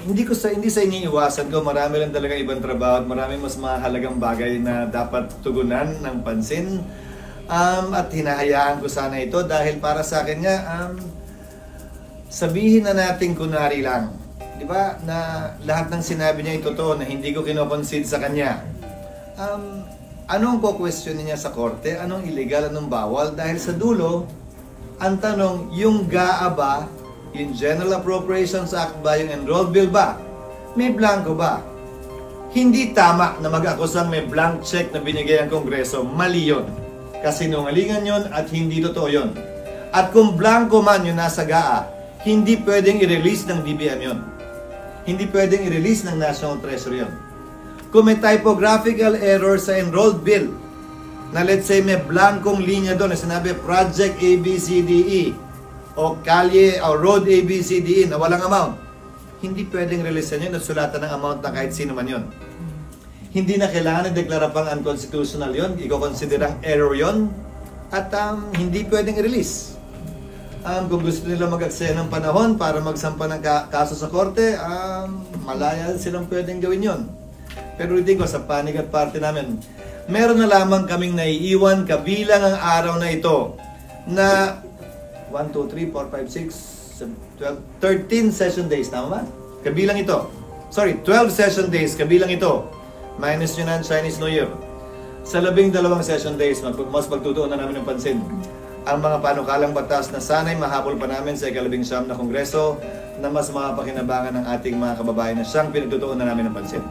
hindi sa iniiwasan ko, marami lang talaga ibang trabaho at marami mas mahalagang bagay na dapat tugunan ng pansin. At hinahayaan ko sana ito dahil para sa akin nga, sabihin na natin kunwari lang, di ba, na lahat ng sinabi niya ay totoo, na hindi ko kinoconcede sa kanya. Anong po-question niya sa korte? Anong illegal, anong bawal? Dahil sa dulo, ang tanong, yung GAA ba, yung General Appropriations Act ba, yung enrolled bill ba, may blanco ba? Hindi tama na mag-akusang may blank check na binigay ang Kongreso. Mali yun. Kasinungalingan yun at hindi totoo yun. At kung blanco man yung nasa GAA, hindi pwedeng i-release ng DBM yun. Hindi pwedeng i-release ng National Treasury yun. Kung may typographical error sa enrolled bill, na let's say may blankong linya doon na sinabi Project ABCDE o Kalye o Road ABCDE na walang amount, hindi pwedeng releasean yun at sulatan ng amount na kahit sino man yun. Hindi na kailangan i-deklara pang unconstitutional yun, i-considerang error yun, at hindi pwedeng i-release. Kung gusto nila mag-aksaya ng panahon para magsampa ng kaso sa korte, malaya silang pwedeng gawin yun. Pero ulitin ko, sa panig at party namin, meron na lamang kaming naiiwan kabilang ang araw na ito na 1, 2, 3, 4, 5, 6, 12, 13 session days, tama ba? Kabilang ito. Sorry, 12 session days, kabilang ito. Minus nyo na ang Chinese New Year. Sa 12 session days, mas pagtutuon na namin ng pansin ang mga panukalang batas na sana'y mahabol pa namin sa ika-19 na Kongreso na mas mapakinabangan ng ating mga kababayan na siyang pinagtutuon na namin ng pansin.